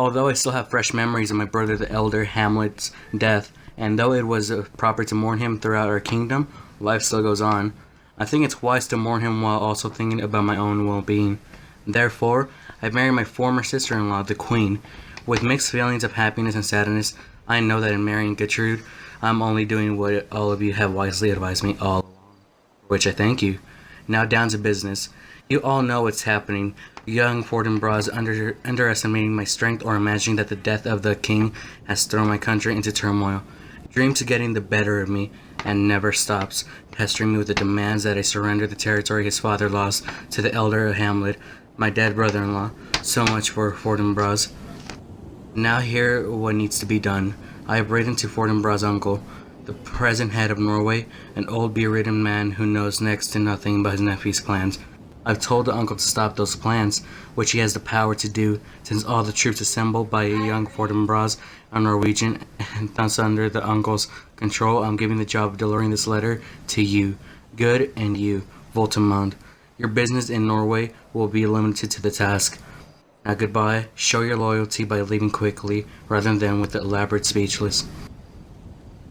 Although I still have fresh memories of my brother the elder Hamlet's death, and though it was proper to mourn him throughout our kingdom, life still goes on. I think it's wise to mourn him while also thinking about my own well-being. Therefore, I married my former sister-in-law, the Queen. With mixed feelings of happiness and sadness, I know that in marrying Gertrude, I'm only doing what all of you have wisely advised me all along, for which I thank you. Now down to business. You all know what's happening. Young Fortinbras underestimating my strength or imagining that the death of the king has thrown my country into turmoil. Dreams of getting the better of me, and never stops, pestering me with the demands that I surrender the territory his father lost to the elder Hamlet, my dead brother-in-law. So much for Fortinbras. Now hear what needs to be done. I have written to Fortinbras' uncle, the present head of Norway, an old bedridden man who knows next to nothing about his nephew's plans. I've told the uncle to stop those plans, which he has the power to do, since all the troops assembled by young Fortinbras are Norwegian, and thus under the uncle's control. I'm giving the job of delivering this letter to you, Good, and you, Voltimand. Your business in Norway will be limited to the task. Now goodbye. Show your loyalty by leaving quickly, rather than with the elaborate speechless.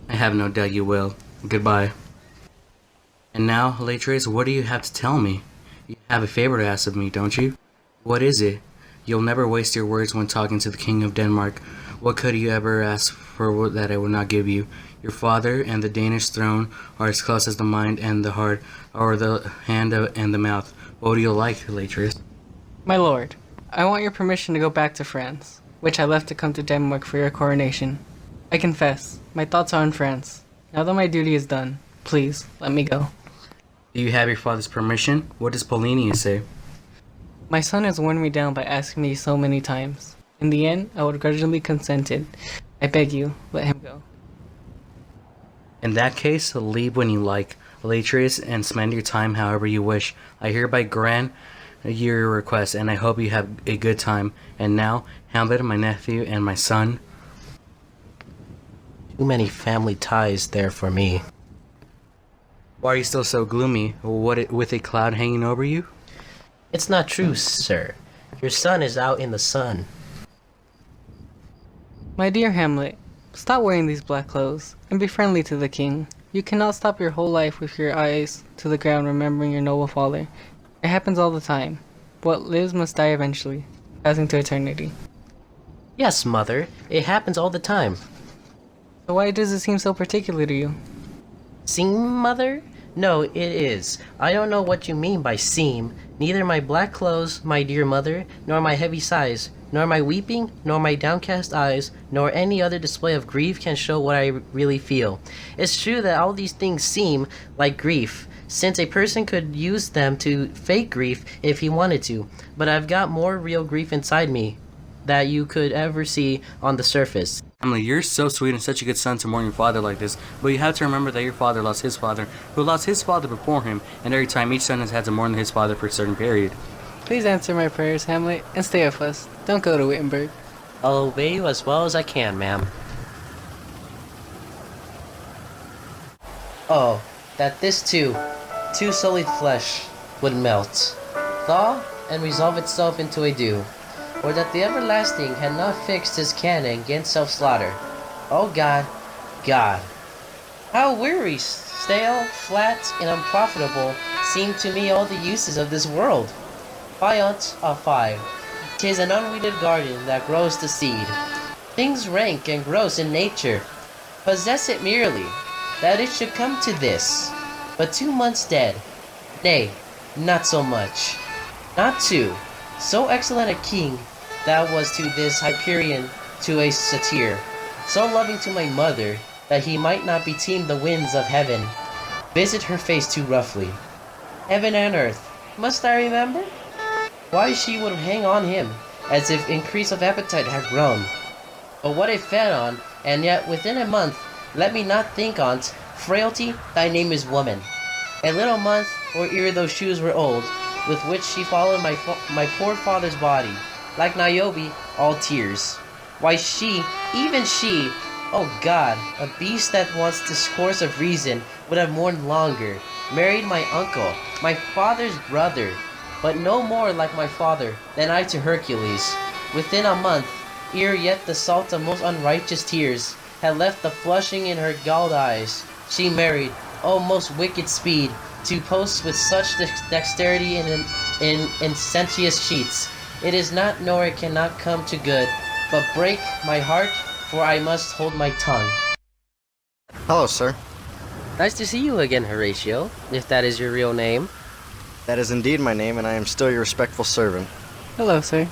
I have no doubt you will. Goodbye. And now, Latres, what do you have to tell me? You have a favor to ask of me, don't you? What is it? You'll never waste your words when talking to the King of Denmark. What could you ever ask for that I would not give you? Your father and the Danish throne are as close as the mind and the heart, or the hand and the mouth. What do you like, Latres? My lord, I want your permission to go back to France, which I left to come to Denmark for your coronation. I confess, my thoughts are in France. Now that my duty is done, please, let me go. Do you have your father's permission? What does Polinius say? My son has worn me down by asking me so many times. In the end, I would grudgingly consented. I beg you, let him go. In that case, leave when you like, Latres, and spend your time however you wish. I hereby grant your request, and I hope you have a good time. And now, Hamlet, my nephew, and my son. Too many family ties there for me. Why are you still so gloomy? With a cloud hanging over you? It's not true, sir. Your son is out in the sun. My dear Hamlet, stop wearing these black clothes, and be friendly to the king. You cannot stop your whole life with your eyes to the ground remembering your noble father. It happens all the time. What lives must die eventually, passing to eternity. Yes, mother, it happens all the time. So why does it seem so particular to you? Seem, mother? No, it is. I don't know what you mean by seem. Neither my black clothes, my dear mother, nor my heavy sighs, nor my weeping, nor my downcast eyes, nor any other display of grief can show what I really feel. It's true that all these things seem like grief, since a person could use them to fake grief if he wanted to, but I've got more real grief inside me that you could ever see on the surface. Emily, you're so sweet and such a good son to mourn your father like this, but you have to remember that your father lost his father, who lost his father before him, and every time each son has had to mourn his father for a certain period. Please answer my prayers, Hamlet, and stay with us. Don't go to Wittenberg. I'll obey you as well as I can, ma'am. Oh, that this too solid flesh, would melt, thaw, and resolve itself into a dew, or that the everlasting had not fixed his canon against self-slaughter. Oh God, God, how weary, stale, flat, and unprofitable seem to me all the uses of this world. Fiant of five, 'tis an unweeded garden that grows the seed. Things rank and gross in nature, possess it merely, that it should come to this. But 2 months dead, nay, not so much, not 2, so excellent a king that was to this Hyperion to a satyr, so loving to my mother that he might not beteem the winds of heaven, visit her face too roughly. Heaven and earth, must I remember? Why she would hang on him, as if increase of appetite had grown. But what it fed on, and yet within a month, let me not think on't, frailty, thy name is woman. A little month, or ere those shoes were old, with which she followed my poor father's body, like Niobe, all tears. Why she, even she, oh God, a beast that wants discourse of reason, would have mourned longer, married my uncle, my father's brother, but no more like my father than I to Hercules. Within a month, ere yet the salt of most unrighteous tears had left the flushing in her galled eyes, she married, oh most wicked speed, to posts with such dexterity in insentious cheats. It is not nor it cannot come to good, but break my heart, for I must hold my tongue. Hello, sir. Nice to see you again, Horatio, if that is your real name. That is indeed my name, and I am still your respectful servant. Hello, sir.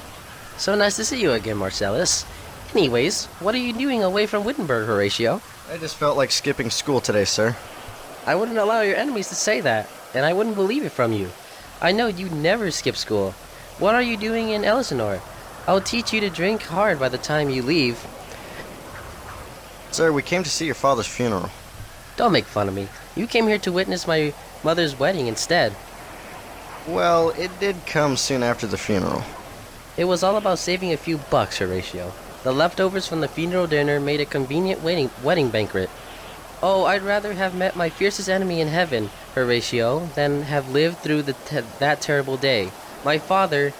So nice to see you again, Marcellus. Anyways, what are you doing away from Wittenberg, Horatio? I just felt like skipping school today, sir. I wouldn't allow your enemies to say that, and I wouldn't believe it from you. I know you never skip school. What are you doing in Elsinore? I'll teach you to drink hard by the time you leave. Sir, we came to see your father's funeral. Don't make fun of me. You came here to witness my mother's wedding instead. Well, it did come soon after the funeral. It was all about saving a few bucks, Horatio. The leftovers from the funeral dinner made a convenient wedding banquet. Oh, I'd rather have met my fiercest enemy in heaven, Horatio, than have lived through that terrible day. My father...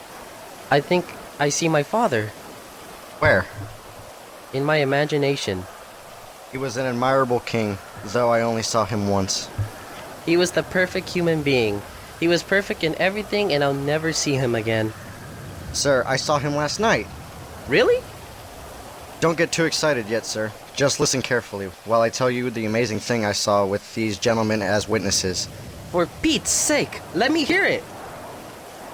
I think I see my father. Where? In my imagination. He was an admirable king, though I only saw him once. He was the perfect human being. He was perfect in everything, and I'll never see him again. Sir, I saw him last night. Really? Don't get too excited yet, sir. Just listen carefully while I tell you the amazing thing I saw with these gentlemen as witnesses. For Pete's sake, let me hear it!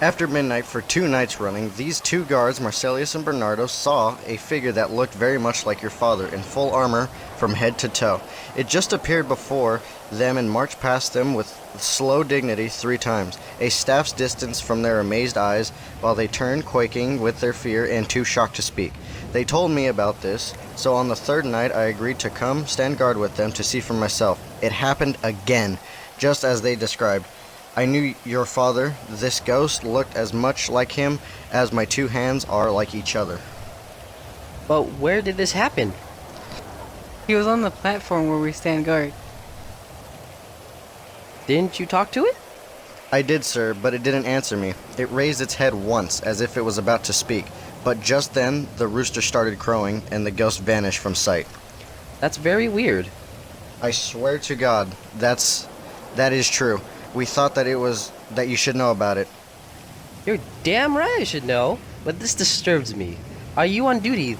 After midnight for 2 nights running, these 2 guards, Marcellus and Bernardo, saw a figure that looked very much like your father, in full armor from head to toe. It just appeared before them and marched past them with slow dignity 3 times, a staff's distance from their amazed eyes, while they turned quaking with their fear and too shocked to speak. They told me about this, so on the 3rd night I agreed to come stand guard with them to see for myself. It happened again, just as they described. I knew your father. This ghost looked as much like him as my 2 hands are like each other. But where did this happen? He was on the platform where we stand guard. Didn't you talk to it? I did, sir, but it didn't answer me. It raised its head once, as if it was about to speak. But just then, the rooster started crowing, and the ghost vanished from sight. That's very weird. I swear to God, that is true. We thought that that you should know about it. You're damn right I should know, but this disturbs me. Are you on duty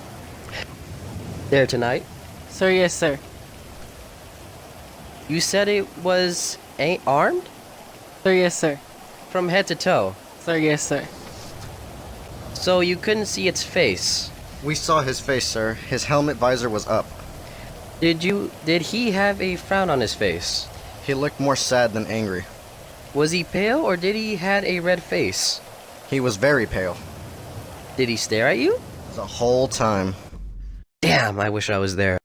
there tonight? Sir, yes, sir. You said it was armed? Sir, yes, sir. From head to toe. Sir, yes, sir. So you couldn't see its face. We saw his face, sir. His helmet visor was up. Did he have a frown on his face? He looked more sad than angry. Was he pale or did he had a red face? He was very pale. Did he stare at you? The whole time. Damn, I wish I was there.